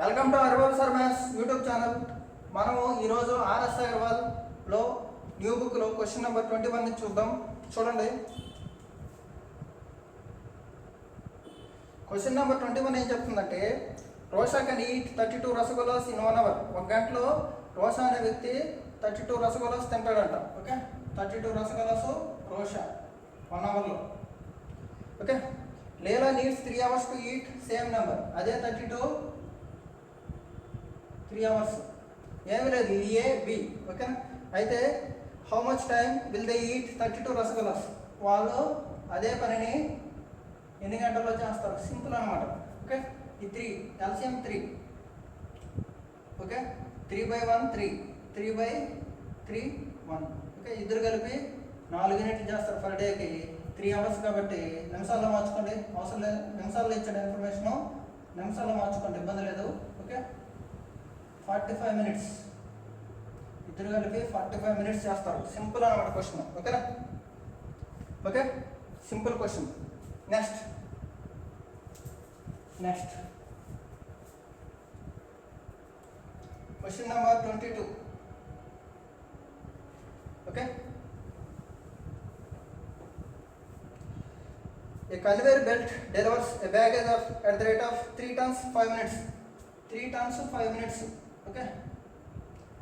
Welcome to Agarwal sir maths YouTube channel. మనము ఈరోజు R S అగర్వాల్లో న్యూ బుక్లో క్వశ్చన్ నెంబర్ 21 చూద్దాం. చూడండి, క్వశ్చన్ నెంబర్ 21 ఏం చెప్తుందంటే, Rosha can eat 32 rasgullas in 1 hour. ఒక గంటలో రోషా అనే వ్యక్తి 32 రసగుల్లాస్ తింటాడంట. ఓకే, 32 రసగుల్లాస్ రోషా 1 అవర్లో. Okay, Leela needs 3 hours to eat same number. అదే 32 3 అవర్స్, ఏమీ లేదు, ఏ బి. ఓకేనా, అయితే how much time will they eat 32 rasgullas. వాళ్ళు అదే పనిని ఎన్ని గంటల్లో చేస్తారు? సింపుల్ అనమాట. ఓకే, ఈ 3 ఎల్సిఎం 3. ఓకే, 3/1 3, 3/3 1. ఓకే, ఇద్దరు కలిపి 4 యూనిట్లు చేస్తారు పర్ డేకి. 3 అవర్స్ కాబట్టి నిమిషాల్లో మార్చుకోండి, అవసరం లేదు. నిమిషాల్లో ఇచ్చిన ఇన్ఫర్మేషను నిమిషాల్లో మార్చుకోండి, ఇబ్బంది లేదు. ఓకే, 45 మినిట్స్, ఇద్దరు కలిపి 45 మినిట్స్ చేస్తారు. సింపుల్ అనమాట క్వశ్చన్. ఓకేనా, okay, simple question. Next question number 22. Okay, a conveyor belt delivers a baggage of at the rate of 3 tons 5 minutes. 3 tons 5 minutes. Okay,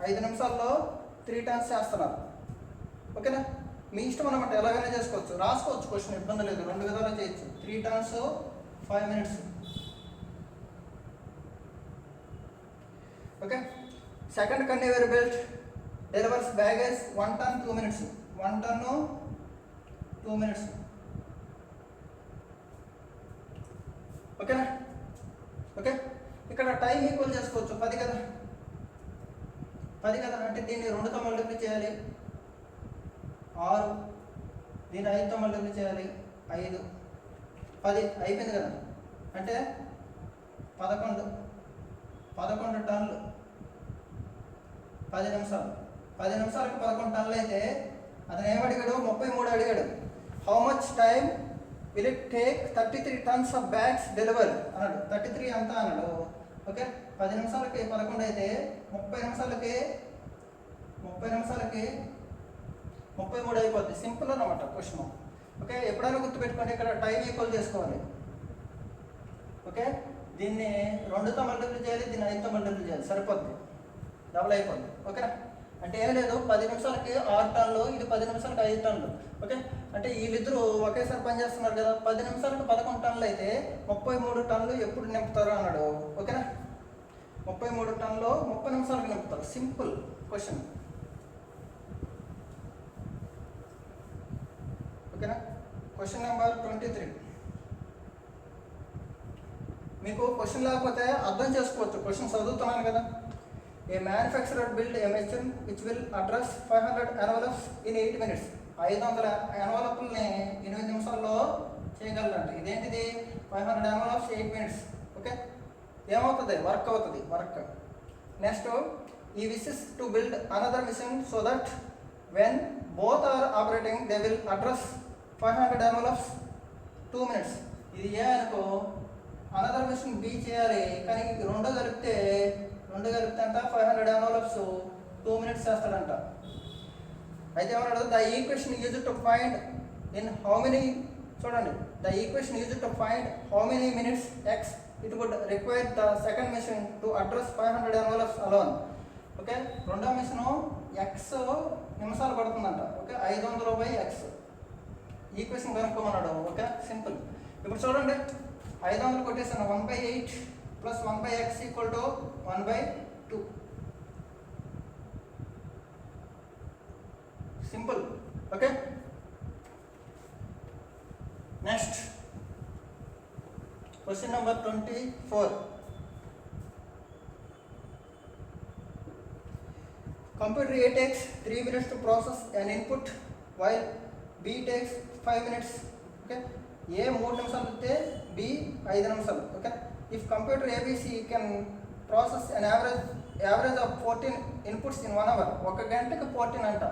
5 నిమిషాల్లో 3 టన్స్ చేస్తున్నారు. ఓకేనా, మీ ఇష్టం అనమాట, ఎలాగైనా చేసుకోవచ్చు, రాసుకోవచ్చు క్వశ్చన్, ఇబ్బంది లేదు. 2 విధాలు చేయొచ్చు. 3 turns 5 minutes. Okay, second conveyor belt delivers baggage 1 ton 2 minutes. 1 ton 2 minutes. ఓకేనా, ఓకే, ఇక్కడ టైం ఈక్వల్ చేసుకోవచ్చు. 10 కదా, 10 కదా, అంటే దీన్ని 2తో మల్టిప్లై చేయాలి 6, దీన్ని 5తో మల్టిప్లై చేయాలి 5, 10 అయిపోయింది కదా. అంటే 11 టన్నులు 10 నిమిషాలు. 10 నిమిషాలకు 11 టన్నులు అయితే అతను ఏమడిగాడు? 33 అడిగాడు. How much time will it take 33 tons of bags deliver అన్నాడు. 33 అంతా అన్నాడు. ఓకే, 10 నిమిషాలకి 11 అయితే 30 నిమిషాలకి 33 అయిపోద్ది. సింపుల్ అన్నమాట క్వశ్చన్. ఓకే, ఎప్పుడైనా గుర్తుపెట్టుకోండి, ఇక్కడ టైం ఈక్వల్ చేసుకోవాలి. ఓకే, దీన్ని 2తో మల్టిప్లై చేయాలి, దీన్ని 5తో మల్టిప్లై చేయాలి, సరిపోద్ది, డబుల్ అయిపోద్ది. ఓకేనా, అంటే ఏం లేదు, 10 నిమిషాలకి 6 టన్నులు, ఇది 10 నిమిషాలకి 5 టన్నులు. ఓకే, అంటే వీళ్ళిద్దరూ ఒకేసారి పనిచేస్తున్నారు కదా. 10 నిమిషాలకు 11 టన్నులు అయితే 33 టన్నులు ఎప్పుడు నింపుతారు అన్నాడు. ఓకేనా, 33 టన్నులు 30 నిమిషాలకు నింపుతారు. Simple question. ఓకేనా, క్వశ్చన్ నెంబర్ 23. మీకు క్వశ్చన్ లేకపోతే అర్థం చేసుకోవచ్చు, క్వశ్చన్ చదువుతున్నాను కదా. A manufacturer build a machine which will address 500 envelopes in 8 minutes. 500 ఎన్వలప్లని 8 నిమిషాల్లో చేయగలరంట. ఇదేంటిది? 500 envelopes 8 minutes. ఓకే, ఏమవుతుంది? వర్క్ అవుతుంది, work. Next, he wishes to build another machine so that when both are operating they will address 500 envelopes 2 minutes. ఇది ఏ అనుకో, another machine B చేయాలి, కానీ 2 కలిపితే అంట 500 envelopes 2 minutes చేస్తాడంట. అయితే ఏమన్నాడు? The equation use to find in how many, చూడండి, the equation use to find how many minutes X it would require the second machine to address 500 envelopes alone. Okay, రెండో machine X నిమిషాలు పడుతుందంట. Okay, 500/x equation కనుక్కోమన్నాడు. Okay, simple. ఇప్పుడు చూడండి, 500 కొట్టేసాను, 1/8 + 1/x = 1/2. Simple. Okay, next question number 24. Computer A takes 3 minutes to process an input while B takes 5 minutes. Okay, A 3 నిమిషాలు అయితే B 5 నిమిషాలు. Okay, if computer ABC can process an average of 14 inputs in 1 hour. 1 గంటకి 14 అంట.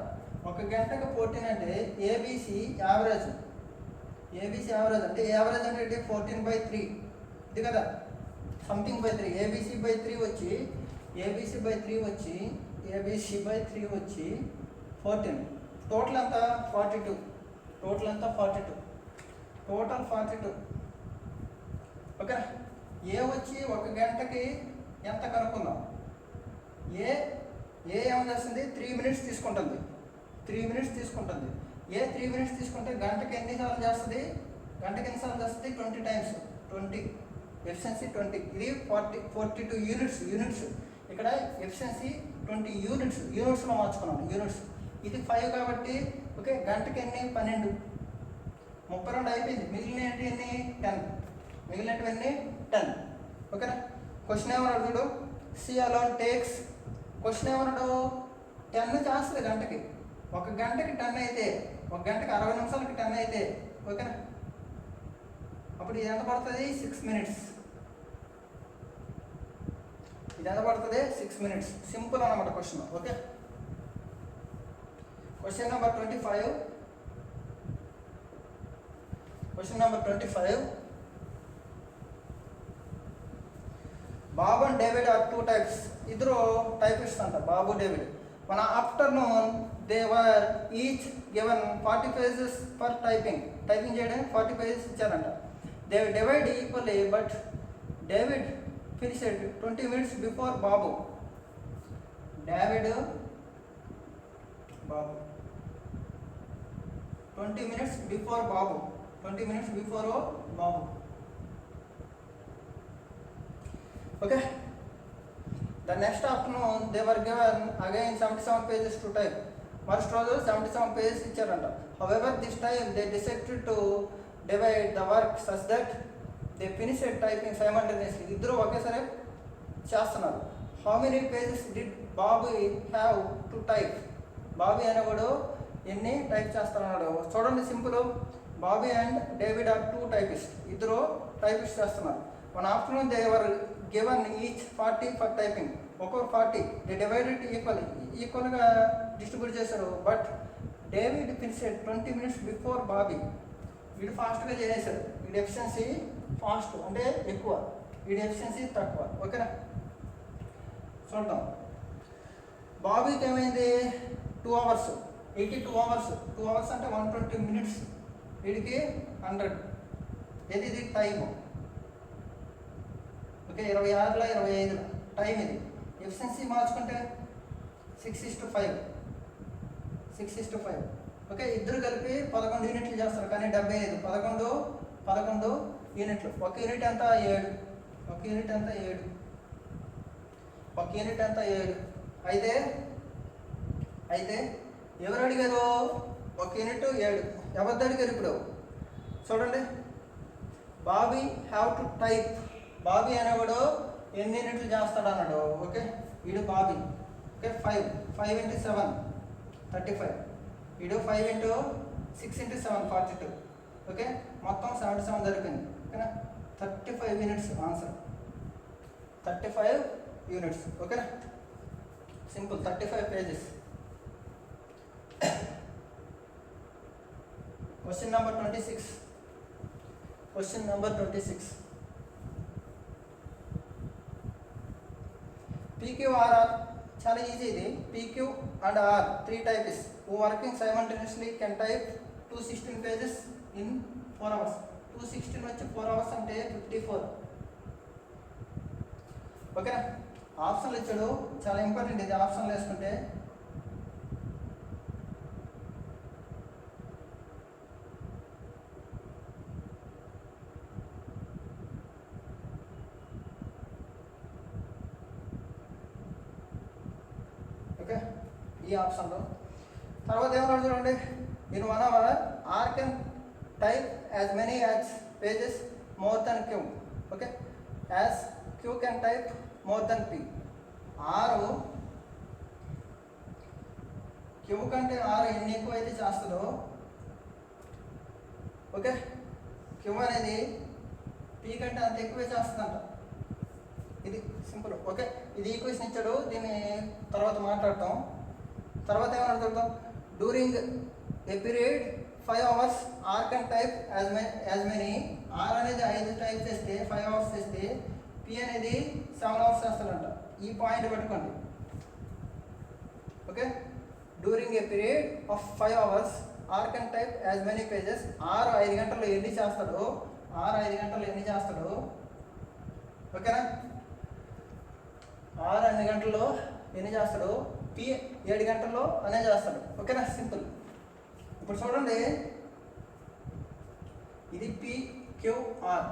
1 గంటకి 14 అంటే ABC average అంటే average అంటే 14/3 ఇది కదా. సంథింగ్ బై 3, ఏబీసీ బై 3 వచ్చి ఏబీసీ బై 3 వచ్చి 14. టోటల్ ఎంత 42. టోటల్ 42. ఓకే. ఏ వచ్చి 1 గంటకి ఎంత కనుక్కుందాం. ఏ ఏమని చేస్తుంది 3 మినిట్స్ తీసుకుంటుంది. 3 మినిట్స్ తీసుకుంటుంది. ఏ 3 మినిట్స్ తీసుకుంటే గంటకి ఎన్నిసార్లు చేస్తుంది? 20 టైమ్స్. 20 ఎఫిషియన్సీ 20. ఇది 42 యూనిట్స్. ఇక్కడ ఎఫిషియన్సీ 20 యూనిట్స్లో మార్చుకున్నాం. యూనిట్స్ ఇది 5 కాబట్టి ఓకే. గంటకి ఎన్ని 12. 32 అయిపోయింది. మిగిలినవి ఎన్ని 10. మిగిలినటువంటి 10. ఓకేనా. క్వశ్చన్ ఏమన్నాడు చూడు. C alone takes. క్వశ్చన్ ఏమన్నాడు 10 చేస్తుంది గంటకి. 1 గంటకి 10 అయితే 1 గంటకి 60 నిమిషాలకి 10 అయితే ఓకేనా. అప్పుడు ఇది ఎంత పడుతుంది 6 మినిట్స్. ఇది ఎంత పడుతుంది 6 మినిట్స్. సింపుల్ అన్నమాట question. Okay. Question number 25. Babu and David are 2 types. ఇద్దరు టైపిస్ట్ అంట, బాబు డేవిడ్. మన afternoon they were each given 40 pages for typing చేయడానికి 40 pages ఇచ్చారంట. They divide equally but David finished 20 minutes before Babu. Babu 20 minutes before Babu. Okay. The next afternoon they were given again 77 pages to type. మరుసటి రోజు 77 pages ఇచ్చారంట. However, this time they decided to divide the work such that they finished typing simultaneously. ఇద్దరు ఒకేసారి చేస్తున్నారు. How many pages did Bobby have to type? Bobby అనేవాడు ఎన్ని type చేస్తున్నాడు చూడండి. Simple. Bobby and David are 2 typists. ఇద్దరు typist చేస్తున్నారు. One afternoon they were given each 40 for typing. ఒక్కొక్క 40. దే డివైడెడ్ ఈక్వల్గా డిస్ట్రిబ్యూట్ చేశారు. But David finished 20 minutes before Bobby. వీడు ఫాస్ట్గా చేసేసాడు. వీడి ఎఫిషియన్సీ ఫాస్ట్ అంటే ఎక్కువ, వీడి ఎఫిషియన్సీ తక్కువ. ఓకేనా. చూద్దాం. బాబీకి ఏమైంది 2 hours. 82 hours. 2 hours అంటే 120 minutes. వీడికి 100. ఇది టైము. ఓకే. 26 25 టైం ఇది. ఎఫిషియన్సీ మార్చుకుంటే 6:5. ఓకే. ఇద్దరు కలిపి 11 యూనిట్లు చేస్తారు కానీ 75. 11 యూనిట్లు. 1 యూనిట్ ఎంత 7. 1 యూనిట్ ఎంత 7. అయితే ఎవరు అడిగారు 1 యూనిట్ 7. ఎవరిది అడిగారు ఇప్పుడు చూడండి. Bobby have to type. Bobby అనేవాడు ఎన్ని యూనిట్లు చేస్తాడు అన్నాడు. ఓకే. వీడు బాబీ. ఓకే. 5 into 7 35. వీడు 5 into 6 into 7 42. ఓకే. మొత్తం 77 జరిపింది. ఓకేనా. 35 minutes ఆన్సర్. 35 units. ఓకేనా. Simple. 35 pages. Question number 26. PQRR చాలా ఈజీ ఇది. PQ and R 3 typists who working simultaneously can type 216 pages in 4 hours. 216 వచ్చి 4 hours అంటే 54. ఓకేనా. ఆప్షన్లు ఇచ్చాడు, చాలా ఇంపార్టెంట్ ఇది. ఆప్షన్లు వేసుకుంటే ఓకే. ఈ ఆప్షన్లో తర్వాత ఏమన్నా చూడండి. In 1 hour R can type as many as pages more than Q. Okay. As Q can type more than P. R Q కంటే ఆరు ఎన్ని ఎక్కువ అయితే చేస్తుందో ఓకే. క్యూ అనేది పీ కంటే అంత ఎక్కువే చేస్తుందంట. ఇది సింపుల్. ఓకే. ఇది ఈక్వేషన్ ఇచ్చాడు, దీన్ని తర్వాత మాట్లాడతాం. తర్వాత ఏమన్నా చూద్దాం. During a period 5 hours R can type as many. R అనేది 5 టైప్ చేస్తే 5 hours చేస్తే పి అనేది 7 అవర్స్ చేస్తాడంట. ఈ పాయింట్ పెట్టుకోండి. Okay, during a period of 5 hours R can type as many pages. R 5 గంటల్లో ఎన్ని చేస్తాడో, ఓకేనా, ఆర్ 2 గంటల్లో ఎన్ని చేస్తాడు, పి 7 గంటల్లో అనే చేస్తాడు. ఓకేనా, సింపుల్. ఇప్పుడు చూడండి, ఇది పిక్యూఆర్.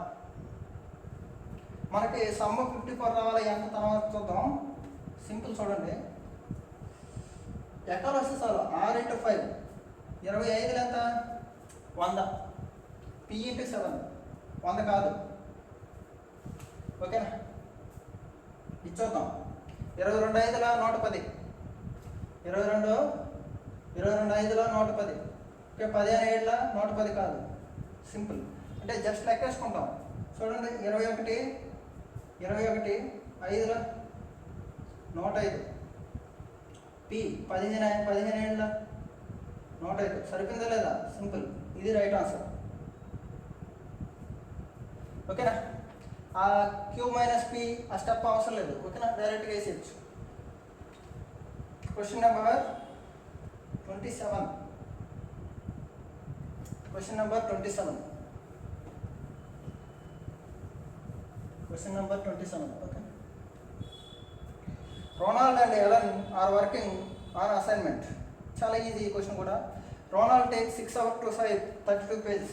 మనకి సమ్ 54 రావాలి, ఎంత తర్వాత చూద్దాం. సింపుల్ చూడండి, ఎక్కడ వస్తే చాలు, ఆర్ ఇంటూ 5 25 ఎంత, 100. పి ఇంటూ 7 100 కాదు. ఓకేనా, ఇది చూద్దాం. 22 5ల 110, 22 5ల 110. ఓకే, 15 7ల 110 కాదు. సింపుల్, అంటే జస్ట్ లెక్కేసుకుంటాం. చూడండి, 21 5ల 105. పి 15 7ల 105. సరిపోయిందా లేదా? సింపుల్, ఇది రైట్ ఆన్సర్. ఓకేనా, ఆ క్యూ మైనస్ పి ఆ స్టెప్ అవసరం లేదు. ఓకేనా, డైరెక్ట్గా వేసేయచ్చు. Question number 27. Question number 27. Okay, Ronald and Elon are working on assignment. చాలా ఈజీ ఈ క్వశ్చన్ కూడా. Ronald take 6 hours to save 32 pages.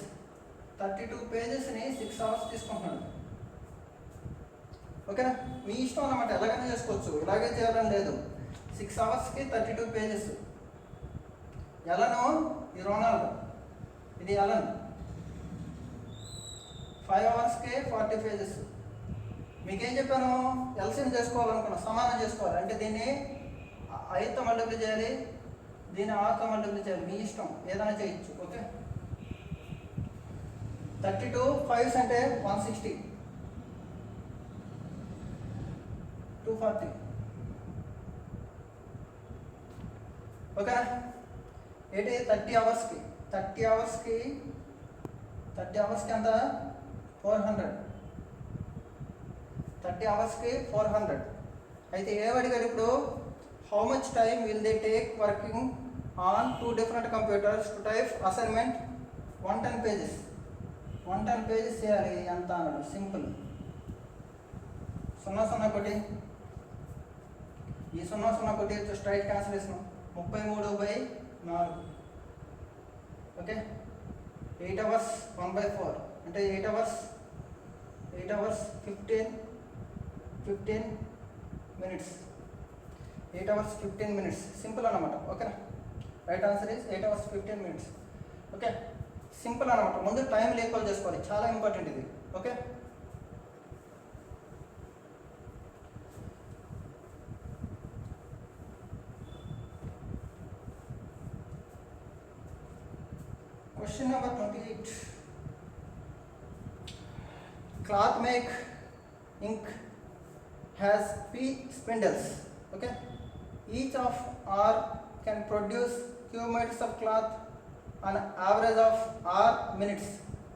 32 పేజెస్ని 6 hours తీసుకుంటున్నాడు. ఓకేనా, మీ ఇష్టం అన్నమాట, ఎలాగైనా చేసుకోవచ్చు, ఇలాగే చేయాలని లేదు. 6 hours-కి 32 pages. ఎలను, ఇది రోనాల్డ్, ఇది ఎలన్. 5 hours-కి 40 pages. మీకేం చెప్పాను, ఎల్సిఎం చేసుకోవాలనుకున్నా, సమానం చేసుకోవాలి అంటే దీన్ని 5తో మల్టిప్లై చేయాలి, దీన్ని 6తో మల్టిప్లై చేయాలి, మీ ఇష్టం, ఏదైనా చేయొచ్చు. ఓకే, 32 5s అంటే 160, 240. ఓకేనా, ఏంటి 30 hours-కి ఎంత, 400. 30 hours-కి 400. అయితే ఏమడిగారు ఇప్పుడు, how much time will they take working on 2 different computers to type assignment 110 pages. 110 pages చేయాలి ఎంత అన్నాడు. సింపుల్, 0 0 1, ఈ 0 0 1 స్ట్రైట్ క్యాన్సిలేషన్, 33/4. ఓకే, 8 hours 1/4 అంటే 8 hours 15 minutes. 8 hours 15 minutes. Simple అన్నమాట. ఓకేనా, right answer is 8 hours 15 minutes. Okay, simple అన్నమాట. ముందు time equal చేసుకోవాలి, చాలా ఇంపార్టెంట్ ఇది. Okay, question number 28. Cloth make ink has P spindles. Okay, each of R can produce cubic meters of cloth on average of R minutes.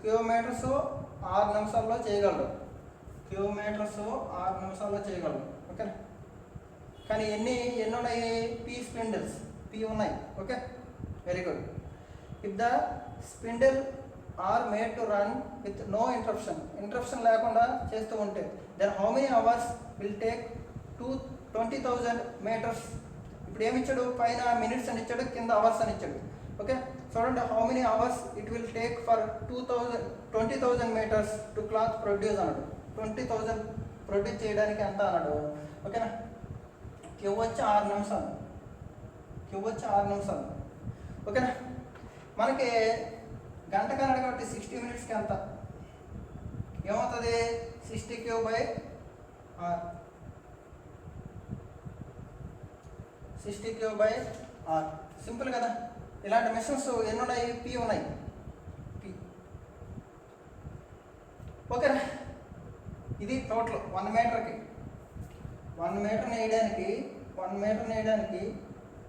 Cubic meters 6 నిమిషాల్లో చేయగలరు. Okay, కానీ ఎన్ని ఉన్నాయి, P spindles, P ఉన్నాయి. Okay, very good. If the spindle are made to run with no interruption లేకుండా చేస్తూ ఉంటే, then how many hours will take 20,000 meters. ఇప్పుడు ఏమి ఇచ్చాడు, పైన మినిట్స్ అని ఇచ్చాడు, కింద అవర్స్ అని ఇచ్చాడు. ఓకే, చూడండి, how many hours it will take for 20,000 meters to cloth produce అన్నాడు. 20,000 ప్రొడ్యూస్ చేయడానికి ఎంత అన్నాడు. ఓకేనా, క్యూ వచ్చి 6 నిమిషాలు. ఓకేనా, మనకి గంట కన్నాడు కాబట్టి 60 minutes-కి ఎంత ఏమవుతుంది, 60/r. 60/r సింపుల్ కదా. ఇలాంటి మిషన్స్ ఎన్ని ఉన్నాయి, P ఉన్నాయి. ఓకేనా, ఇది టోటల్ 1 మీటర్కి 1 మీటర్ని వేయడానికి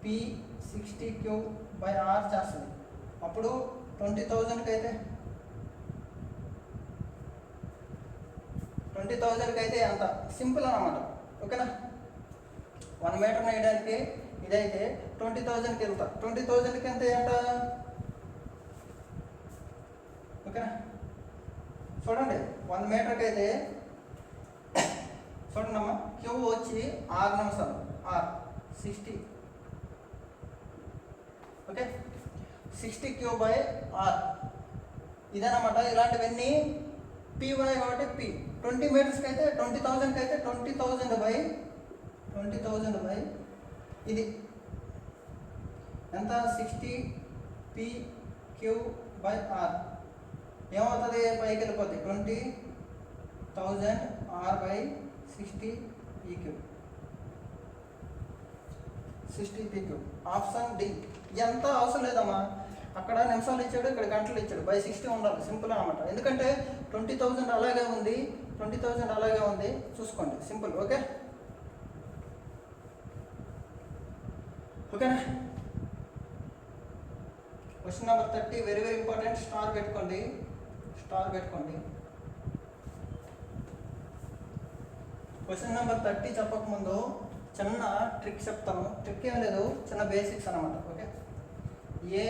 P 60/r చేస్తుంది. అప్పుడు 20,000కి అయితే 20,000కి అయితే ఎంత సింపుల్ అన్నమాట. ఓకేనా, 1 మీటర్ వేయడానికి ఇదైతే 20,000కి వెళ్తా. 20,000కి ఎంత అంట? ఓకేనా, చూడండి 1 మీటర్కి అయితే చూడండి అమ్మా, క్యూ వచ్చి 6 నిమిషాలు, R 60. Okay, 60 Q by R ఇదన్నమాట. ఇలాంటివన్నీ పీ ఉన్నాయి కాబట్టి పీ. 20 మీటర్స్కి అయితే 20,000కి అయితే 20,000 బై ఇది ఎంత? 60 పీ క్యూ బై ఆర్ ఏమవుతుంది? పైకి వెళ్ళిపోతుంది. 20,000 ఆర్ బై 60 ఈక్యూ, 60 పీక్యూ. Option D. ఎంత అవసరం లేదమ్మా, అక్కడ నిమిషాలు ఇచ్చాడు, ఇక్కడ గంటలు ఇచ్చాడు. బై 60 ఉండాలి, సింపుల్ అనమాట. ఎందుకంటే 20,000 అలాగే ఉంది, 20,000 అలాగే ఉంది, చూసుకోండి, సింపుల్. ఓకే, ఓకేనా. Question number 30 very very important. Star పెట్టుకోండి. క్వశ్చన్ నెంబర్ 30 చెప్పకముందు చిన్న ట్రిక్ చెప్తాను. ట్రిక్ ఏం లేదు, చిన్న బేసిక్స్ అనమాట. ఓకే, ఏ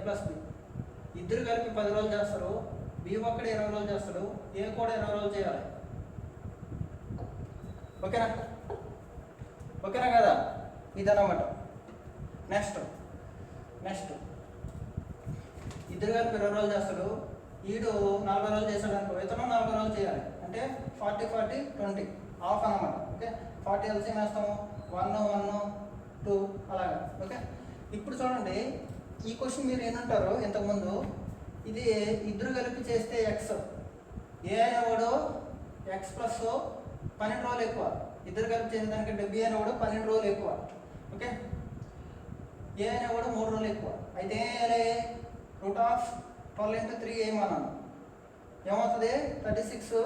ప్లస్ బి ఇద్దరు కలిపి 10 రోజులు చేస్తారు. బి ఒక్కడే 20 రోజులు చేస్తాడు, ఏ కూడా 20 రోజులు చేయాలి. ఓకేనా కదా, ఇదన్నమాట. నెక్స్ట్ ఇద్దరు కలిపి 20 రోజులు చేస్తాడు. ఈడు 40 రోజులు చేశాడు అనుకో, ఇతను 40 రోజులు చేయాలి. అంటే 40 40 20 హాఫ్ అనమాట. ఓకే, 40 ఎల్సిఎం వేస్తాము, 1 1 2 అలాగా. ఓకే, ఇప్పుడు చూడండి ఈ క్వశ్చన్ మీరు ఏంటంటారు ఇంతకుముందు, ఇది ఇద్దరు కలిపి చేస్తే ఎక్స్, ఏ అనేవాడు ఎక్స్ ప్లస్ 12 రోజులు ఎక్కువ, ఇద్దరు కలిపి చేసేదానికంటే బి అనేవాడు 12 రోజులు ఎక్కువ. ఓకే, ఏ అనేవాడు 3 రోజులు ఎక్కువ. అయితే √12 × 3 ఏమన్నాను, ఏమవుతుంది? 36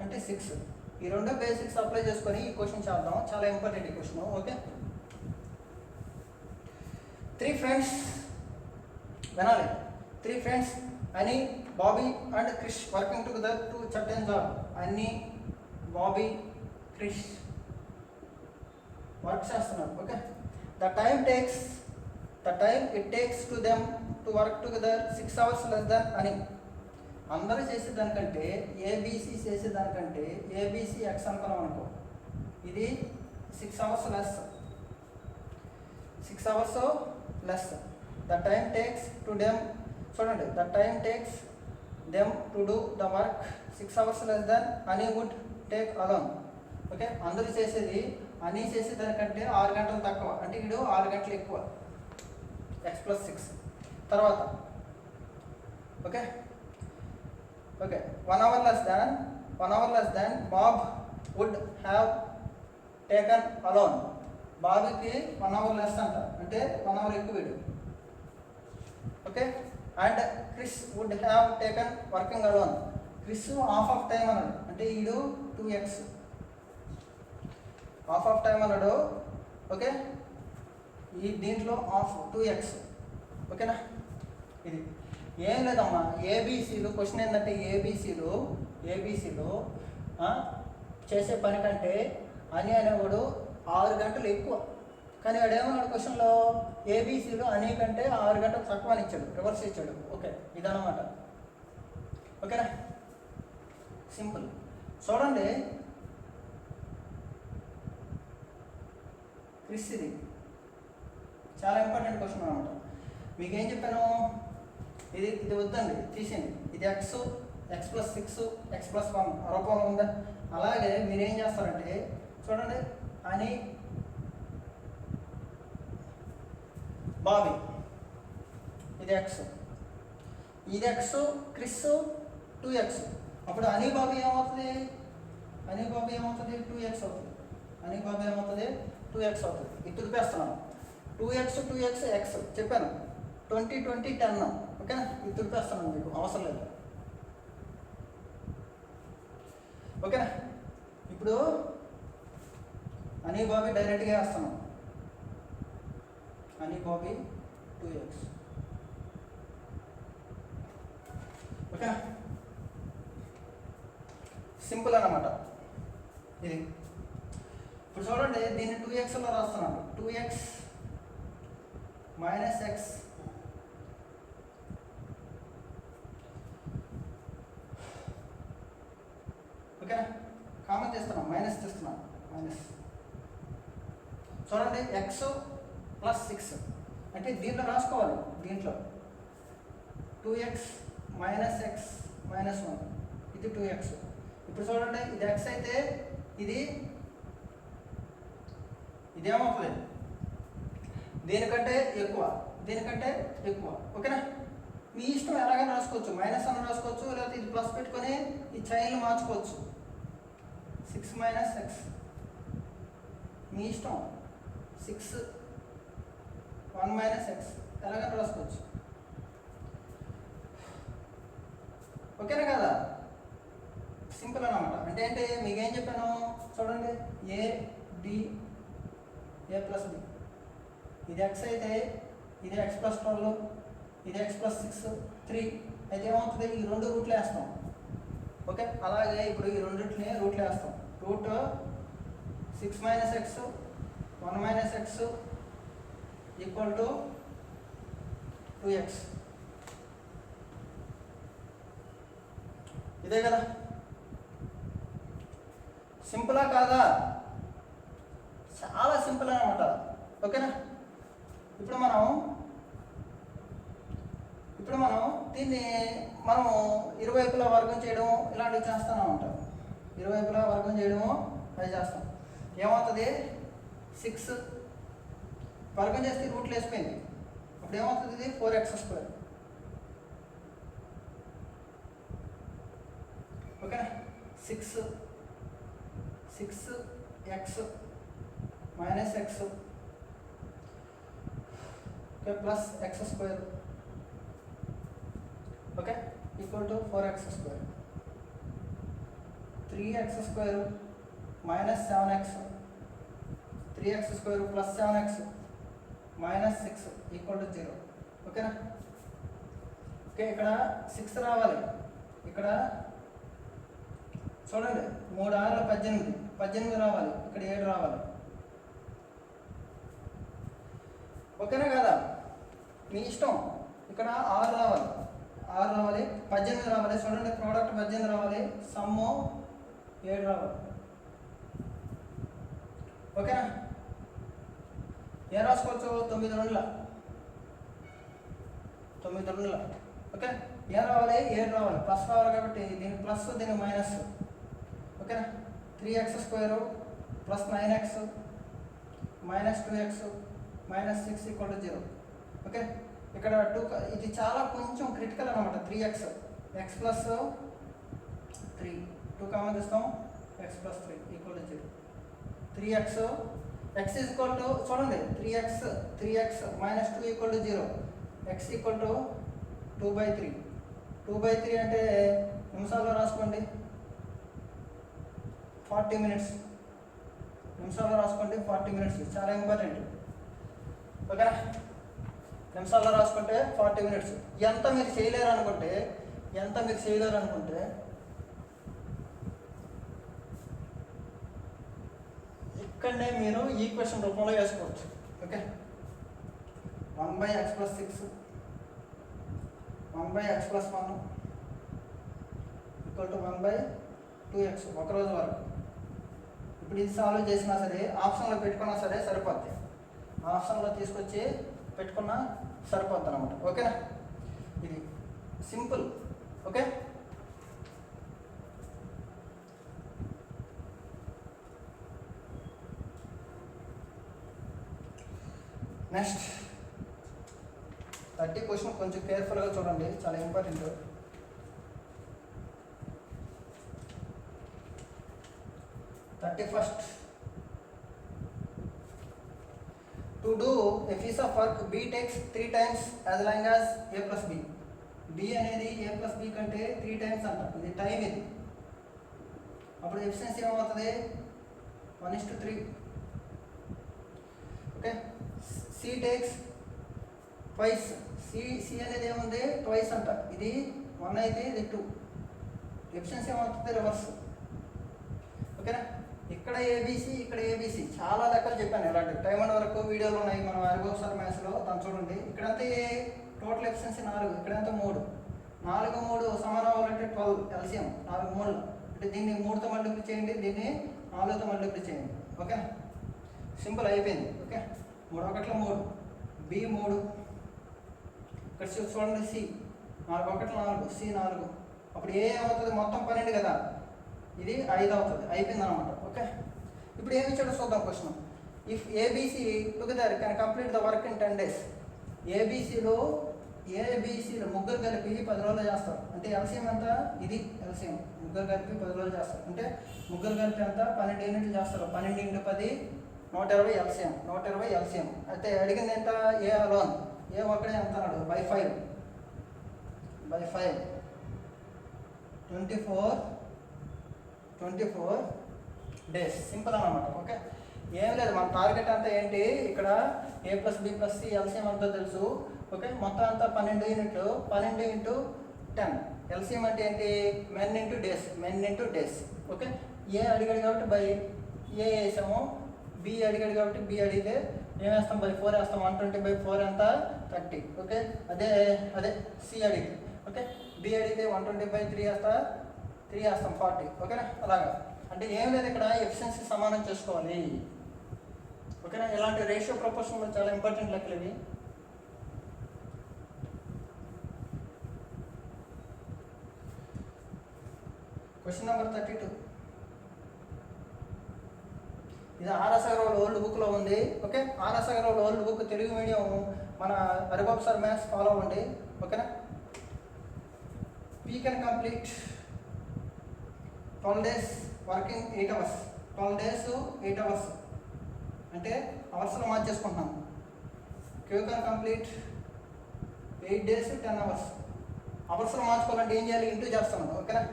అంటే 6. ఈ రెండు బేసిక్స్ అప్లై చేసుకొని ఈ క్వశ్చన్ చేద్దాం. చాలా ఇంపార్టెంట్ ఈ క్వశ్చన్. ఓకే, 3 ఫ్రెండ్స్ వినాలి. 3 friends Annie Bobby and Krish working together to certain job. Annie Bobby Krish work చేస్తున్నారు. Okay, the time it takes to them to work together 6 hours less than Annie. అందరూ చేసేదానికంటే ABC చేసేదానికంటే ABC X అనుకున్నాం అనుకో, ఇది 6 hours less. 6 hours less. The time takes to them, చూడండి, the time takes them to do the work 6 hours less than Annie would take alone. Okay, అందరూ చేసేది అని చేసేదానికంటే 6 గంటలు తక్కువ, అంటే ఇడు 6 గంటలు ఎక్కువ. x + 6 తర్వాత. Okay, 1 hour less than Bob would have taken alone. బాబీకి 1 hour లెస్ అంట, అంటే 1 hour ఎక్కువ వీడు. Okay, and Chris would have taken working alone. Chris half of time అన్నాడు, అంటే ఈడు 2x హాఫ్ ఆఫ్ టైం అన్నాడు. ఓకే, ఈ దీంట్లో హాఫ్ 2x. ఓకేనా, ఇది ఏం లేదమ్మా, ఏబీసీలు క్వశ్చన్ ఏంటంటే ఏబీసీలు చేసే పని కంటే అని అనేవాడు 6 గంటలు ఎక్కువ. కానీ వాడు ఏమన్నాడు క్వశ్చన్లో, ఏబీసీలు అని కంటే 6 గంటలు తక్కువ అని ఇచ్చాడు, రివర్స్ ఇచ్చాడు. ఓకే, ఇదన్నమాట. ఓకేనా, సింపుల్. చూడండి క్రిస్, ఇది చాలా ఇంపార్టెంట్ క్వశ్చన్ అనమాట. మీకు ఏం చెప్పాను, ఇది వద్దండి, తీసేయండి. ఇది x + 6 x + 1 రూపంలో ఉందా. అలాగే మీరు ఏం చేస్తారంటే చూడండి, అని బాబీ ఇది x, క్రిస్ 2x. అప్పుడు అని బాబీ ఏమవుతుంది? 2x అవుతుంది. అని బాబీ ఏమవుతుంది? 2x అవుతుంది. ఇది తుడిపేస్తున్నాను. 2x x చెప్పాను. 20 20 10. ఓకేనా, ఇది తుడిపేస్తున్నాను, మీకు అవసరం లేదు. ఓకేనా, ఇప్పుడు అని బాబీ డైరెక్ట్గా వేస్తున్నాం. అని బాబీ 2x. ఓకేనా, సింపుల్ అన్నమాట ఇది. ఇప్పుడు చూడండి దీన్ని 2xలో రాస్తున్నాను. 2x మైనస్ ఎక్స్ ఓకేనా, కామన్ చేస్తున్నాం, మైనస్ చేస్తున్నాం, మైనస్. చూడండి ఎక్స్ ప్లస్ 6 అంటే దీంట్లో రాసుకోవాలి, దీంట్లో 2x మైనస్ ఎక్స్ మైనస్ 1 ఇది 2x. ఇప్పుడు చూడండి ఇది x అయితే ఇదేమవుతుంది, దీనికంటే ఎక్కువ, దీనికంటే ఎక్కువ. ఓకేనా, మీ ఇష్టం ఎలాగైనా రాసుకోవచ్చు, మైనస్ అని రాసుకోవచ్చు, లేకపోతే ఇది ప్లస్ పెట్టుకొని ఈ చైన్లు మార్చుకోవచ్చు. 6 మైనస్ ఎక్స్ మీ ఇష్టం, 6 1 మైనస్ ఎక్స్ ఎలాగైనా రాసుకోవచ్చు. ఓకేనా కదా, సింపుల్ అన్నమాట. అంటే మీకేం చెప్పాను చూడండి, ఏ ప్లస్ బి, ఇది ఎక్స్ అయితే ఇది ఎక్స్ ప్లస్ 12, ఇది ఎక్స్ ప్లస్ 6 3 అయితే ఏమవుతుంది, ఈ రెండు రూట్లు వేస్తాం. ఓకే, అలాగే ఇప్పుడు ఈ రెండింటిని రూట్లు వేస్తాం. Root 6 minus X 1 minus X equal to 2x. ఇదే కదా, సింపులా కాదా, చాలా సింపుల్ అన్నమాట. ఓకేనా, ఇప్పుడు మనం దీన్ని ఇరువైపులా వర్గం చేయడం ఇలాంటివి చేస్తూనే ఉంటాం. ఇరువైపులా వర్గం చేయడము అది చేస్తాం. ఏమవుతుంది, 6 వర్గం చేస్తే రూట్లు వేసిపోయింది. అప్పుడు ఏమవుతుంది, ఇది 4x². ఓకేనా, 6x minus X okay plus x². Okay equal to 4x². 3x² minus 7x, 3x² plus 7x minus 6 equal to 0. ఓకేనా, ఓకే ఇక్కడ 6 రావాలి, ఇక్కడ చూడండి 3 6 18 రావాలి, ఇక్కడ 7 రావాలి. ఓకేనా కదా, మీ ఇష్టం. ఇక్కడ 6 రావాలి, 18 రావాలి. చూడండి ప్రోడక్ట్ 18 రావాలి, సమ్ము 7 రావాలి. ఓకేనా, ఏం రాసుకోవచ్చు, 9 2. ఓకే, ఏం రావాలి, 7 రావాలి, ప్లస్ రావాలి కాబట్టి దీనికి ప్లస్ దీనికి మైనస్. ఓకేనా, 3x² plus 9x minus 2x minus 6 equal to 0. Okay, ఇక్కడ 2 ఇది చాలా కొంచెం క్రిటికల్ అనమాట. 3x ఎక్స్ ప్లస్ 3 2 కామన్ ఇస్తాం, x plus 3 equal to 0. 3x x equal to చూడండి 3x minus 2 equal to 0. x equal to 2/3. 2/3 అంటే నిమిషాల్లో రాసుకోండి, 40 minutes. నిమిషాల్లో రాసుకోండి, 40 minutes. చాలా ఇంపార్టెంట్. ఓకేనా, నిమిషాల్లో రాసుకుంటే 40 minutes. ఎంత మీరు చేయలేరు అనుకుంటే ఇక్కడనే మీరు ఈక్వేషన్ రూపంలో వేసుకోవచ్చు. Okay, 1/x + 6 1/x + 1 equal to 1/2x ఒకరోజు వరకు. ఇప్పుడు ఇది సాల్వ్ చేసినా సరే, ఆప్షన్లో పెట్టుకున్నా సరే సరిపోద్ది. ఆప్షన్లో తీసుకొచ్చి పెట్టుకున్నా సరిపోద్ది అనమాట. ఓకేనా, ఇది సింపుల్. ఓకే, నెక్స్ట్ 30 క్వశ్చన్ కొంచెం కేర్ఫుల్గా చూడండి, చాలా important. First, to do a piece of work, B takes 3 times as long as A plus B. B అనేది A plus B కంటే 3 times అంట. ఇది టైం ఇది. అప్పుడు ఎఫిషియన్సీ ఏమవుతుంది, 1:3. Okay, C takes twice. C అనేది ఏముంది, twice అంట. ఇది 1 అయితే ఇది 2. ఎఫిషియన్సీ ఏమవుతుంది, రివర్స్. ఓకేనా. ఇక్కడ ఏబీసీ, ఇక్కడ ఏబీసీ, చాలా లెక్కలు చెప్పాను ఇలాంటి టైం అండ్ వరకు వీడియోలు ఉన్నాయి మనం అరిగోసారి మ్యాథ్స్లో. దాన్ని చూడండి. ఇక్కడంతా టోటల్ ఎఫిషియన్సీ 4, ఇక్కడంతా 3. 4 3 సమానం అవ్వాలంటే 12 ఎల్సిఎం 4 3 అంటే దీన్ని 3తో మల్టిప్లై చేయండి, దీన్ని 4తో మల్టిప్లై చేయండి. ఓకే, సింపుల్ అయిపోయింది. ఓకే, 3 1 3, బి 3, ఇక్కడ చూడండి సి 4 1 4, సి 4. అప్పుడు ఏ అవుతుంది? మొత్తం 12 కదా, ఇది 5 అవుతుంది. అయిపోయింది అనమాట. ఓకే, ఇప్పుడు ఏమి ఇచ్చాడో చూద్దాం question. If ABC together can complete the work in 10 days. ఏబీసీలో ముగ్గురు కలిపి 10 రోజులు చేస్తారు. అంటే ఎల్సిఎం ఎంత? ఇది ఎల్సిఎం. ముగ్గురు కలిపి 10 రోజులు చేస్తారు. అంటే ముగ్గురు కలిపి ఎంత? 12 యూనిట్లు చేస్తారు. 12 × 10 120 ఎల్సిఎం. 120 ఎల్సిఎం. అయితే అడిగింది ఎంత? ఏ అలోన్, ఏ ఒక్కడే ఎంత అన్నాడు? By 5 24 days. సింపుల్ అన్నమాట. ఓకే, ఏం లేదు, మన టార్గెట్ అంతా ఏంటి? ఇక్కడ a + b + c ఎల్సిఎం అంతా తెలుసు. ఓకే, మొత్తం అంతా 12 యూనిట్లు. 12 × 10 ఎల్సిఎం అంటే ఏంటి? men into days. ఓకే, ఏ అడిగాడు కాబట్టి బై ఏ వేసాము, బి అడిగాడు కాబట్టి బి అడిగితే ఏం వేస్తాం? బై 4 వేస్తాం. 120/4 ఎంత? 30. ఓకే, అదే సి అడిగితే. ఓకే, బి అడిగితే 120/3 వేస్తా, 3 వేస్తాం 40. ఓకేనా, అలాగా. అంటే ఏం లేదు, ఇక్కడ ఎఫిషియన్సీ సమానం చేసుకోవాలి. ఓకేనా, ఇలాంటి రేషియో ప్రపోర్షన్లో చాలా ఇంపార్టెంట్ లెక్కలు ఇవి. Question number 32. ఇది ఆర్ఎస్ అగర్వాల్ ఓల్డ్ బుక్లో ఉంది. Okay, R S Agarwal old book Telugu medium మన హరిబాబు సార్ మ్యాథ్స్ ఫాలో అవ్వండి. ఓకేనా. పీ కెన్ కంప్లీట్ 12 days వర్కింగ్ 8 hours. 12 days 8 hours అంటే అవర్స్లో మార్చేసుకుంటున్నాం. Q can complete 8 days 10 hours. అవర్స్లో మార్చుకోవాలంటే ఏం చేయాలి? ఇంటూ చేస్తాను. ఓకేనా.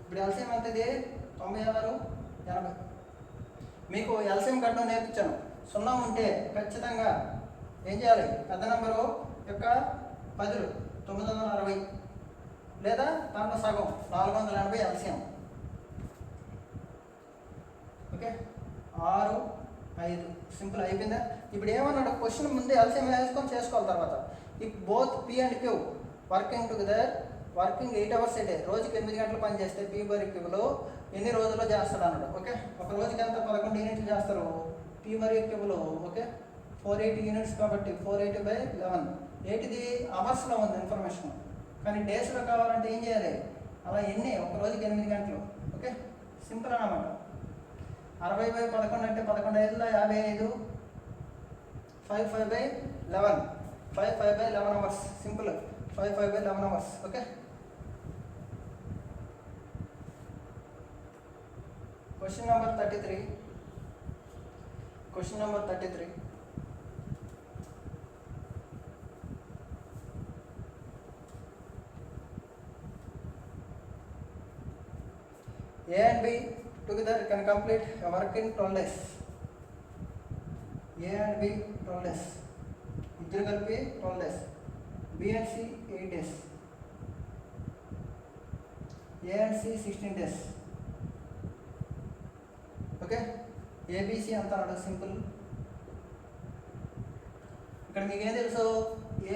ఇప్పుడు ఎల్సిఎం ఎంత? ఇది 96 80. మీకు ఎల్సిఎం కట్టడం నేర్పించాను. 0 ఉంటే ఖచ్చితంగా ఏం చేయాలి? పెద్ద నెంబరు యొక్క 10 960 లేదా దాంట్లో సగం 480 ఎల్సిఎం. ఓకే, 6 5 సింపుల్ అయిపోయిందా? ఇప్పుడు ఏమన్నాడు క్వశ్చన్? ముందే ఎల్సిఎం వేసుకొని చేసుకోవాలి. తర్వాత if both P and Q working together working 8 hours a day, రోజుకి 8 గంటలు పని చేస్తే పీ మరియు క్యూలో ఎన్ని రోజుల్లో చేస్తాడు అన్నాడు. ఓకే, ఒక రోజుకి ఎంత? 11 యూనిట్లు చేస్తారు పీ మరియు క్యూలో. ఓకే, 480 యూనిట్స్ కాబట్టి 480/11. ఏంటిది? అవర్స్లో ఉంది ఇన్ఫర్మేషన్, కానీ డేస్లో కావాలంటే ఏం చేయాలి? అలా ఎన్ని? ఒక రోజుకి 8 గంటలు. ఓకే, సింపుల్ అన్నమాట. 60/11 అంటే 11 5 55. 5 5/11 5 5/11 hours. Simple 5 5/11 hours. Okay, question number 33. Question number 33. A and B together can complete a work in 12 days. A and B 12 days. ఇద్దరు కలిపి 12 days. B and C 8 days. A and C 16 days. Okay, ABC అంత అన్నాడు. Simple. ఇక్కడ మీకు ఏం తెలుసు? ఏ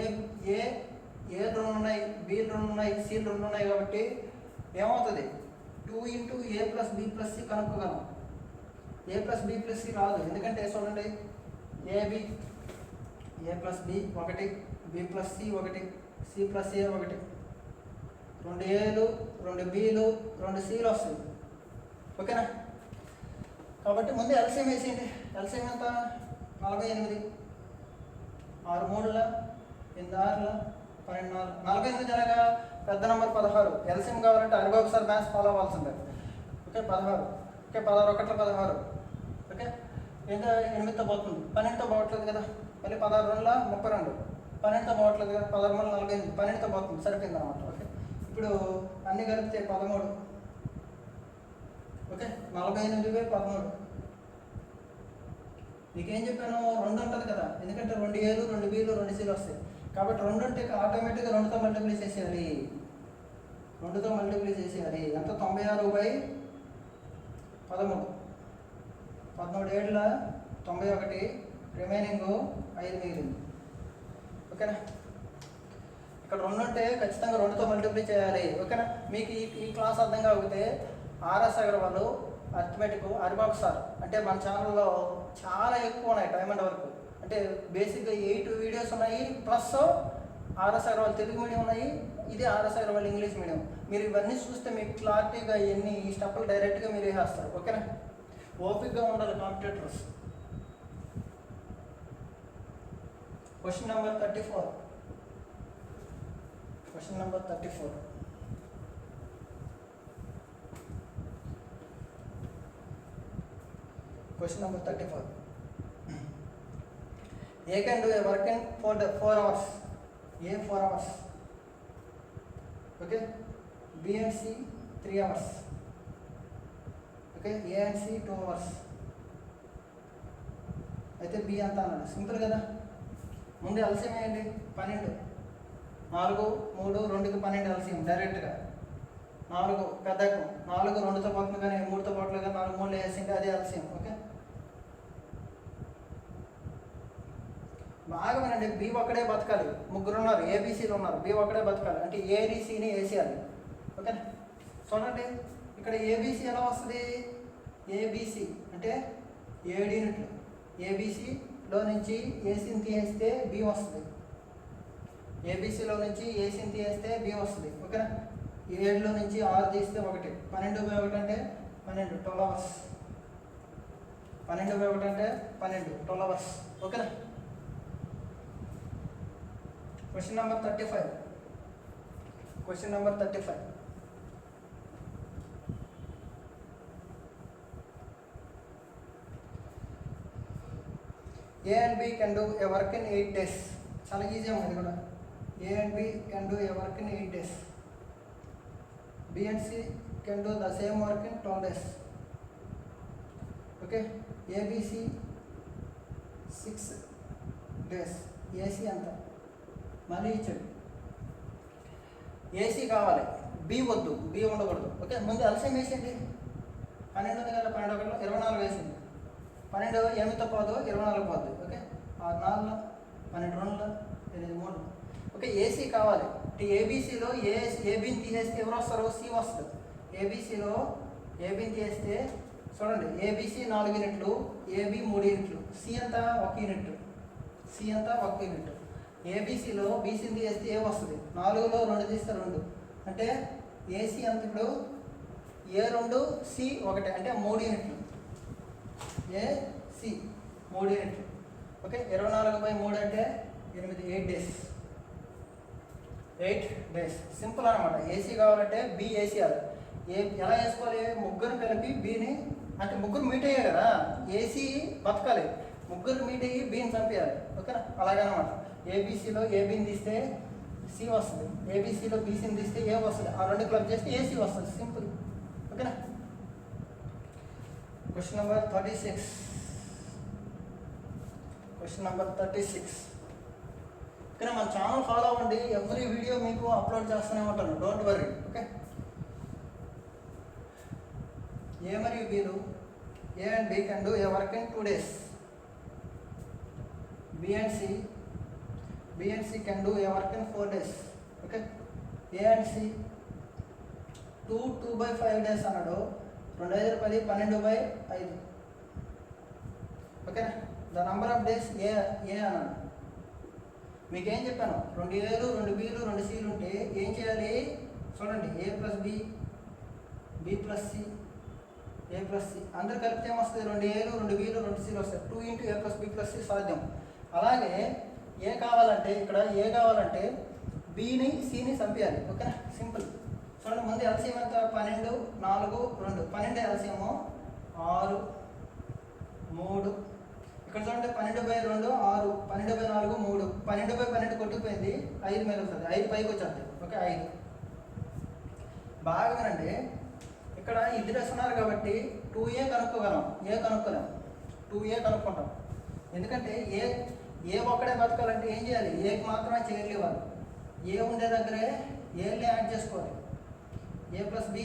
2 ఉన్నాయి, B 2 ఉన్నాయి, సి 2 ఉన్నాయి కాబట్టి ఏమవుతుంది? 2 × A + B + C కనుక్కోగలం. A + B + C రాదు, ఎందుకంటే చూడండి AB A + B 1, B + C 1, C + A 1, 2 Aలు 2 Bలు 2 Cలు వస్తాయి. ఓకేనా, కాబట్టి ముందు ఎల్సిఎం వేసేయండి. ఎల్సిఎం ఎంత? 48. 6 3 8 6 12 48 అనగా పెద్ద నెంబర్ 16. ఎల్సిఎం కావాలంటే హరిబాబు సార్ మ్యాథ్స్ ఫాలో అవ్వాల్సిందే. ఓకే, 16. ఓకే, 16 1 16. ఓకే, ఏంటో 8తో పోతుంది, 12తో పోవట్లేదు కదా. మళ్ళీ 16 2 32, 12తో పోవట్లేదు కదా. 16 3 48, 12తో పోతుంది, సరిపోయింది అనమాట. ఓకే, ఇప్పుడు అన్నీ కలిపితే 13. ఓకే, 48/13. మీకేం చెప్పాను? 2 ఉంటుంది కదా, ఎందుకంటే 2 Aలు 2 Bలు 2 Cలు వస్తాయి కాబట్టి 2 ఉంటే ఆటోమేటిక్గా 2తో మల్టిప్లై చేసేయాలి. 2తో మల్టిప్లై చేసేయాలి. ఎంత? 96/2 13, 13 ఏళ్ళ 91, రిమైనింగ్ 5 మిగిలింది. ఓకేనా? ఇక్కడ 2 ఉంటే ఖచ్చితంగా 2తో మల్టిప్లై చేయాలి. ఓకేనా? మీకు ఈ క్లాస్ అర్థం కాకపోతే RS Agarwal arithmetic Haribabu sir అంటే మన ఛానల్లో చాలా ఎక్కువ ఉన్నాయి, టైం అండ్ వర్క్. అంటే బేసిక్గా 8 వీడియోస్ ఉన్నాయి, plus RS Agarwal Telugu medium ఉన్నాయి, ఇది ఆర్ఎస్ అగర్వాల్ ఇంగ్లీష్ మీడియం. మీరు ఇవన్నీ చూస్తే మీకు క్లారిటీగా ఎన్ని స్టెప్పులు డైరెక్ట్గా మీరు వేసేస్తారు. ఓకేనా? ఓపిక్గా ఉండాలి competitors. Question number 34. Question number 34. Question number 34. A can do a work in 4 hours. A 4 hours. Okay. B and C 3 hours. Okay. A and C 2 hours. అయితే B అంతా అన్నాడు. సింపుల్ కదా. ముందు ఎల్సిఎం ఏంటి? 12. 4, 3, 2కి 12 ఎల్సిఎం డైరెక్ట్గా. 4 పెద్దకు 4 2తో పోతుంది కానీ 3తో పోవట్లేదు కానీ 4 3 వేసింటే అదే ఎల్సిఎం. ఓకే, బాగా వినండి. బి ఒక్కడే బతకాలి. ముగ్గురు ఉన్నారు, ఏబీసీలు ఉన్నారు, బి ఒక్కడే బతకాలి అంటే ఏడీసీని వేసేయాలి. ఓకేనా? చూడండి ఇక్కడ ఏబీసీ ఎలా వస్తుంది? ఏబీసీ అంటే 7 యూనిట్లు. ఏబీసీలో నుంచి ఏసీని తీసేస్తే బి వస్తుంది. ఏబీసీలో నుంచి ఏసీని తీసేస్తే బి వస్తుంది. ఓకేనా? 7లో నుంచి 6 తీస్తే 1. 12/1 అంటే 12, 12 అవర్స్. 12/1 అంటే 12, 12 అవర్స్. ఓకేనా? Question number 35. Question number 35. A and B can do a work in 8 days. చాలా ఈజీ ఉంది కూడా. A and B can do a work in 8 days. B and C can do the same work in 12 days. Okay, ABC 6 days. AC అంతా మళ్ళీ ఇచ్చాడు. AC కావాలి, B వద్దు, B ఉండకూడదు. Okay, ముందు ఎల్సిఎం వేసింది. 12 ఉంది కదా, 12 1 24 వేసింది. 12 8తో పోదు, 24 పోద్ది. ఓకే, 6 4 12 2 8 3. ఓకే, ఏసీ కావాలి. ఏబీసీలో ఏబీని తీసేస్తే ఎవరు వస్తారు? సి వస్తుంది. ఏబీసీలో ఏబీని తీసేస్తే చూడండి, ఏబీసీ 4 యూనిట్లు, ఏబీ 3 యూనిట్లు, సి అంతా 1 యూనిట్. సి అంతా 1 యూనిట్. ఏబీసీలో బీసీని తీసేస్తే ఏ వస్తుంది? 4లో 2 తీస్తే 2 అంటే ఏసీ అంత ఇప్పుడు A2 సి 1 అంటే 3 యూనిట్లు. ఏసి 3 యూనిట్లు. ఓకే, 24/3 అంటే 8, 8 డేస్. 8 డేస్ సింపుల్ అనమాట. ఏసీ కావాలంటే బి వేసేయాలి. ఎలా వేసుకోవాలి? ముగ్గురు కలిపి బిని, అంటే ముగ్గురు మీట్ అయ్యారు కదా, ఏసీ బతకాలి, ముగ్గురు మీట్ అయ్యి బిని చంపేయాలి. ఓకేనా? అలాగనమాట. ఏబీసీలో ఏబీని తీస్తే సి వస్తుంది, ఏబీసీలో బీసీని తీస్తే ఏ వస్తుంది, ఆ 2 క్లబ్ చేస్తే ఏసీ వస్తుంది. సింపుల్. ఓకేనా? Question number 36. Question number 36. ఓకేనా? మన ఛానల్ ఫాలో అవ్వండి, ఎవ్రీ వీడియో మీకు అప్లోడ్ చేస్తూనే ఉంటాను, డోంట్ వరీ. ఓకే, ఏ మరియు బీలు, A and B can do a work in 2 days. B and C can do a work in 4 days. Okay, A and C 2/5 days అన్నాడు. 2 5 10, 12/5. ఓకేనా? The number of days A అన్నాడు. మీకేం చెప్పాను? 2 Aలు 2 Bలు 2 Cలు ఉంటే ఏం చేయాలి? చూడండి, A + B, B + C, A + C అందరు కలిపితే ఏమొస్తుంది? 2 Aలు 2 Bలు 2 Cలు వస్తాయి. 2 × A + B + C సాధ్యం. అలాగే ఏ కావాలంటే, ఇక్కడ ఏ కావాలంటే బిని సిని చంపేయాలి. ఓకేనా? సింపుల్. చూడండి, ముందు ఎల్సిఎం ఎంత? 12 4 2. 12 ఎల్సిఎం 6 3. ఇక్కడ చూడండి, 12/2 6, 12/4 3, 12/12 కొట్టుకుపోయింది, 5 మిగులుతుంది, 5 పైకి వచ్చేది. ఓకే, 5. బాగా వినండి, ఇక్కడ ఇద్దరు వస్తున్నారు కాబట్టి 2A కనుక్కోగలం, ఏ కనుక్కోలేం. 2A కనుక్కుంటాం. ఎందుకంటే ఏ ఒక్కడే బతకాలంటే ఏం చేయాలి? ఏకి మాత్రమే చేయర్లు ఇవ్వాలి. ఏ ఉండే దగ్గరే ఏళ్ళే యాడ్ చేసుకోవాలి. A + B,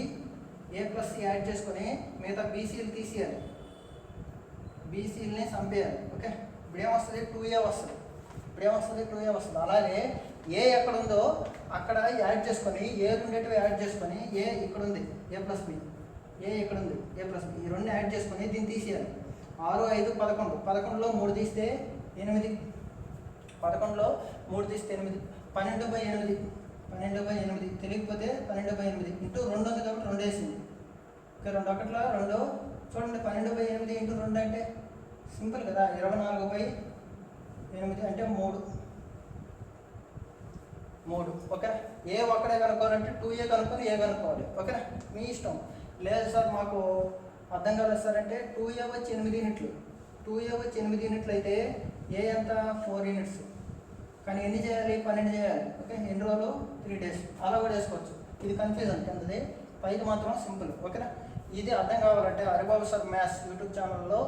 A plus C add చేసుకొని మిగతా బీసీలు తీసేయాలి, బీసీలని చంపేయాలి. ఓకే, ఇప్పుడు ఏమొస్తుంది 2a వస్తుంది, ఇప్పుడు ఏమొస్తుంది 2a వస్తుంది. అలాగే ఏ ఎక్కడ ఉందో అక్కడ యాడ్ చేసుకొని ఏ రెండేటివి యాడ్ చేసుకొని ఏ ఇక్కడ ఉంది ఏ ప్లస్ బి, ఏ ఇక్కడ ఉంది ఏ ప్లస్ బి, ఈ రెండు యాడ్ చేసుకొని దీన్ని తీసేయాలి. 6, 5, 11, 11లో 3 తీస్తే 8, 11లో 3 తీస్తే 8, 12/8, 12/8 తెలియకపోతే 12/8 ఇంటూ 2 ఉంది కాబట్టి 2 వేసింది. ఓకే, 2 ఒకట్ల 2 చూడండి, 12/8 ఇంటూ 2 అంటే సింపుల్ కదా, 24/8 అంటే 3. ఓకే, ఏ ఒక్కడే కనుక్కోవాలంటే 2a కనుక్కొని ఏ కనుక్కోవాలి. ఓకేనా, మీ ఇష్టం. లేదు సార్ మాకు అర్థం కాలేదు సార్ అంటే 2a వచ్చి 8 యూనిట్లు, 2a వచ్చి 8 యూనిట్లు అయితే ఏ ఎంత 4 యూనిట్స్, కానీ ఎన్ని చేయాలి 12 చేయాలి. ఓకే, ఎన్ని రోజులు 3 days అలా కూడా వేసుకోవచ్చు. ఇది కన్ఫ్యూజన్ కిందది, పైకి మాత్రం సింపుల్. ఓకేనా, ఇది అర్థం కావాలంటే హరిబాబు సార్ మ్యాథ్స్ యూట్యూబ్ ఛానల్లో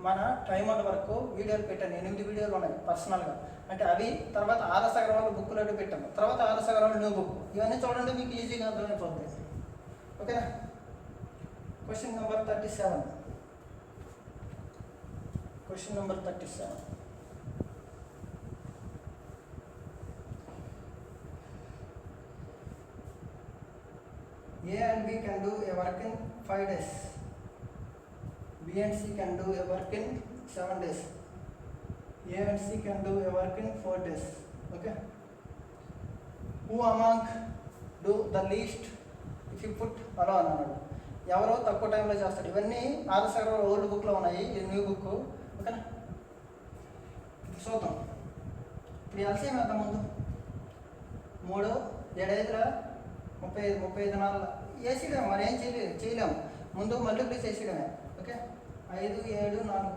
మన టైం అవుట్ వరకు వీడియోలు పెట్టాను, 8 వీడియోలు ఉన్నాయి పర్సనల్గా. అంటే అవి తర్వాత ఆర్ఎస్ అగర్వాల్ బుక్లో పెట్టాము, తర్వాత ఆర్ఎస్ అగర్వాల్ న్యూ బుక్, ఇవన్నీ చూడండి మీకు ఈజీగా అర్థమైపోతుంది. ఓకేనా, question number 37. Question number 37. A and B can do a work in 5 days. B and C can do a work in 7 days. A and C can do a work in 4 days. Okay. Who among do the least if you put alone అన్నాడు. ఎవరో తక్కువ టైంలో చేస్తాడు. ఇవన్నీ RS Agarwal old బుక్లో ఉన్నాయి, ఇది new book. ఓకేనా, చూద్దాం. ఇప్పుడు ఎల్సీఎం వేద్దాం. ముందు 3, 7, 5, 35, 35 వేసేయడం, మరి ఏం చేయలేము. ముందు మల్టిప్లీస్ వేసేయడమే. ఓకే, 5, 7, 4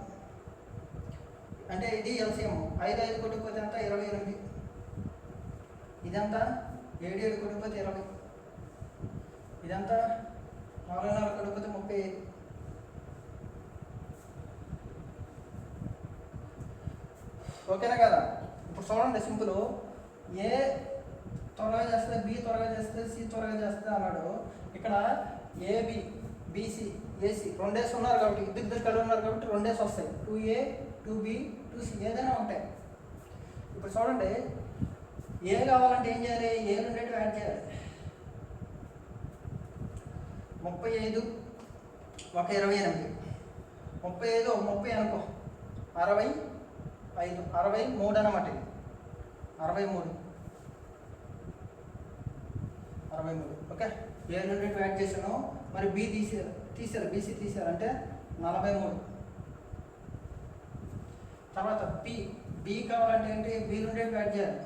అంటే ఇది ఎల్సీఎం. 5, 5 కొట్టుకుపోతే ఎంత 28, ఇదంతా 7, 7 కొట్టుకుపోతే 20, ఇదంతా 4, 4 కొట్టుకుపోతే 35. ఓకేనా కదా. ఇప్పుడు చూడండి సింపుల్, ఏ త్వరగా చేస్తే బి త్వరగా చేస్తే సి త్వరగా చేస్తే అన్నాడు. ఇక్కడ ఏబి బీసీ ఏసీ 2 days ఉన్నారు కాబట్టి, ఇద్దరు కలిసి ఉన్నారు కాబట్టి 2 days వస్తాయి. 2a 2b 2c ఏదైనా ఉంటాయి. ఇప్పుడు చూడండి, ఏ కావాలంటే ఏం చేయాలి, ఏ రెండేటివి యాడ్ చేయాలి. 35 ఒక 28, 35 ఒక 30 అనుకో, 65, 63 అన్నమాట. ఇది 63. ఓకే, ఏ రెండింటి యాడ్ చేశాను. మరి బి తీసారు బీసీ తీసారు అంటే 43. తర్వాత బి కావాలంటే ఏంటి, బి రెండింటి యాడ్ చేయాలి.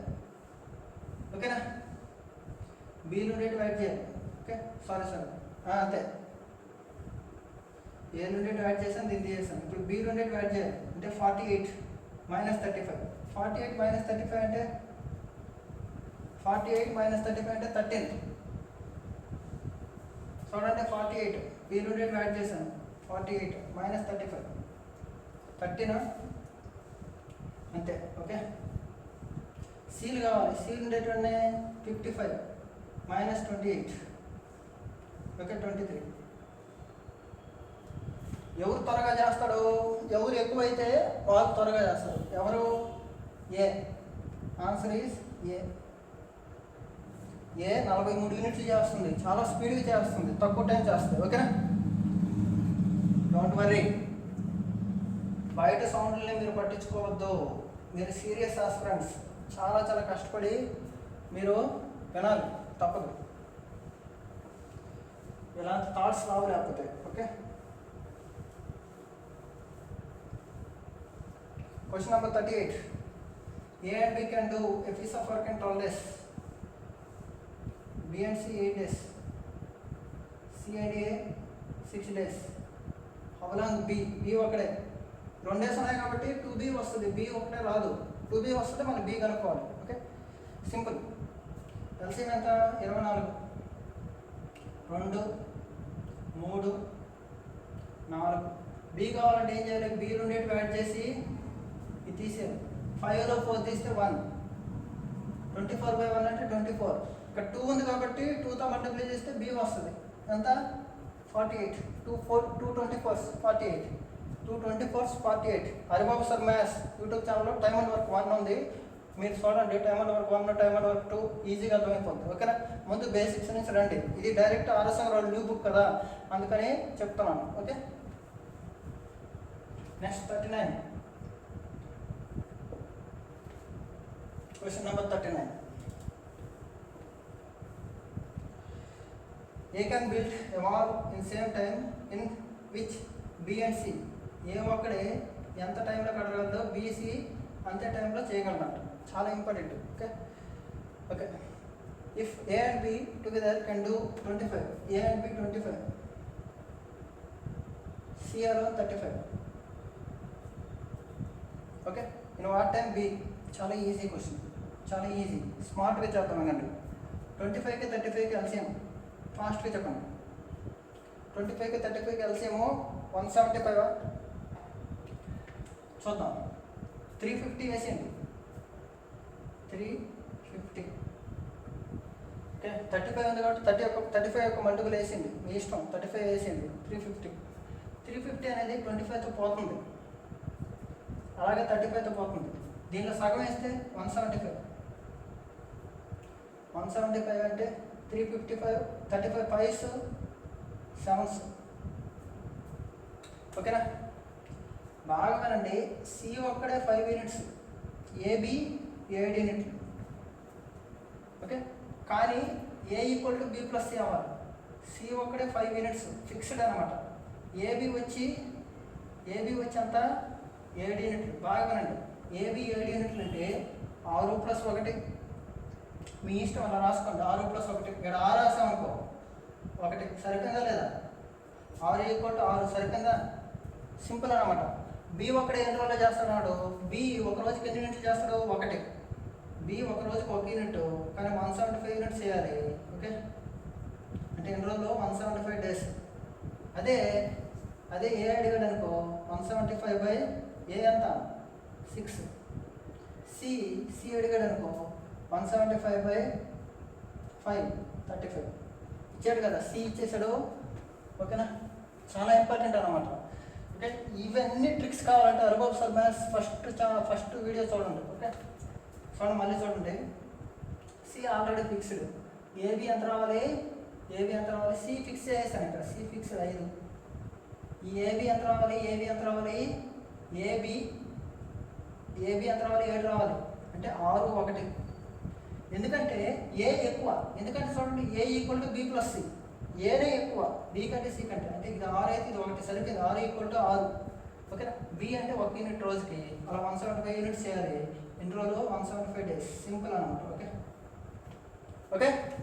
ఓకేనా, బి రెండింటి యాడ్ చేయాలి. ఓకే, సారీ అంతే. ఏ రెండింటి యాడ్ చేశాను, దీన్ని చేశాను. ఇప్పుడు బి రెండింటి యాడ్ చేయాలి అంటే 48 - 35. 48 - 35 అంటే 48 - 35 అంటే 13. చూడండి, 48 బి రెండింటి యాడ్ చేశాను. 48 - 35 13 అంతే. ఓకే, సీలు కావాలి. సీలు ఉండేటువంటి 55 - 28. ఓకే, 23. ఎవరు త్వరగా చేస్తాడు, ఎవరు ఎక్కువైతే వాళ్ళు త్వరగా చేస్తారు. ఎవరు, ఏ. Answer is a. 43 యూనిట్లు చేస్తుంది, చాలా స్పీడ్గా చేస్తుంది, తక్కువ టైం చేస్తుంది. ఓకేనా, డోంట్ వరీ. బయట సౌండ్లని మీరు పట్టించుకోవద్దు. మీరు సీరియస్ ఆస్పిరెంట్స్, చాలా చాలా కష్టపడి మీరు వినాలి, తప్పదు. ఇలాంటి థాట్స్ రావు లేకపోతే. Okay, question number 38. A and B can do a piece of work in 12 days. B and C 8 days. C and A 6 days. How long B? B ఒకటే 2 days ఉన్నాయి కాబట్టి 2B వస్తుంది. B ఒకటే రాదు, 2B వస్తే మనం B కనుక్కోవాలి. Okay, simple. LCM ఎంత 24. 2, 3, 4. B కావాలంటే ఏం చేయాలి, B రెండింటివి యాడ్ చేసి ఇది తీసేయాలి. 5లో 4 తీస్తే 1. 24/1 అంటే 24. ఇక్కడ 2 ఉంది కాబట్టి 2తో మల్టిప్లై చేస్తే B వస్తుంది. ఎంత 48, 224, 48, 224, 48. హరిబాబు సార్ మ్యాథ్స్ యూట్యూబ్ ఛానల్లో టైమ్ అండ్ వర్క్ 1 ఉంది, మీరు చూడండి. Time and work 1, time and work 2 ఈజీగా అర్థమైపోతుంది. ఓకేనా? ముందు బేసిక్స్ నుంచి రండి. ఇది direct RS Agarwal new book కదా, అందుకని చెప్తున్నాను. Okay, next 39. Question number 39. A can build a wall in same time in which B and C. A ఒక్కడే ఎంత టైంలో కట్టగలదో బీసీ అంతే టైంలో చేయగలరంట. చాలా important. Okay okay if A and B together can do 25, A and B 25, C alone 35. Okay, in what time B? చాలా easy question, చాలా ఈజీ. స్మార్ట్గా చేద్దాం. ఏంటంటే 25కి 35కి ఎల్సిఎం ఫాస్ట్గా చెప్పండి. 25కి 35కి ఎల్సిఎము 175. చూద్దాం. 350 వేసేయండి. 350. ఓకే, 35 ఉంది కాబట్టి 35 యొక్క మల్టిపుల్ వేసింది, మీ ఇష్టం. 35 వేసేయండి. 350 అనేది 25తో పోతుంది, అలాగే 35తో పోతుంది. దీనిలో సగం వేస్తే 175. 175 అంటే 355, 35 5s 7s. ఓకేనా? బాగానండి. సి ఒక్కడే 5 యూనిట్స్, ఏబి 7 యూనిట్లు. ఓకే, కానీ A equal to B plus C అవ్వాలి. సి ఒక్కడే 5 యూనిట్స్ ఫిక్స్డ్ అనమాట. ఏబి వచ్చి అంత 7 యూనిట్లు. బాగానండి. ఏబి 7 యూనిట్లు అంటే 6 + 1, మీ ఇష్టం, అలా రాసుకోండి. 6 + 1. ఇక్కడ 6 రాసామనుకో, 1 సరిపోయిందా లేదా? 6 = 6 సరిపోయిందా? సింపుల్ అనమాట. బి ఒక్కడే ఎన్ని రోజులు చేస్తున్నాడు? బి ఒక రోజుకి ఎన్ని యూనిట్లు చేస్తాడు? 1. బి ఒక రోజుకి 1 యూనిట్, కానీ 175 యూనిట్స్ చేయాలి. ఓకే, అంటే ఎన్ని రోజులు? 175 డేస్. అదే ఏ అడిగాడు అనుకో, 175 / ఏ ఎంత? 6. సి అడిగాడు అనుకో, 175 / 5 35. ఇచ్చాడు కదా, సి ఇచ్చేసాడు. ఓకేనా? చాలా ఇంపార్టెంట్ అనమాట. ఓకే, ఇవన్నీ ట్రిక్స్ కావాలంటే Haribabu sir maths first video చూడండి. ఓకే, చూడండి, మళ్ళీ చూడండి. C already fixed. ఏబి ఎంత రావాలి? సి ఫిక్స్ చేసాను ఇక్కడ. C fixed 5. ఈ ఏబి ఎంత రావాలి? ఏబి ఎంత రావాలి? 7 రావాలి. అంటే 6 1. ఎందుకంటే ఏ ఎక్కువ, ఎందుకంటే చూడండి, A equal to B plus C. ఏనే ఎక్కువ బి కంటే సి కంటే. అంటే ఇది 6 అయితే ఇది 1 సరిపోయింది. 6 = 6. ఓకేనా? బి అంటే 1 యూనిట్ రోజుకి, అలా 175 యూనిట్స్ చేయాలి. ఎన్ని రోజులు? 175 డేస్. సింపుల్ అనమాట. Okay okay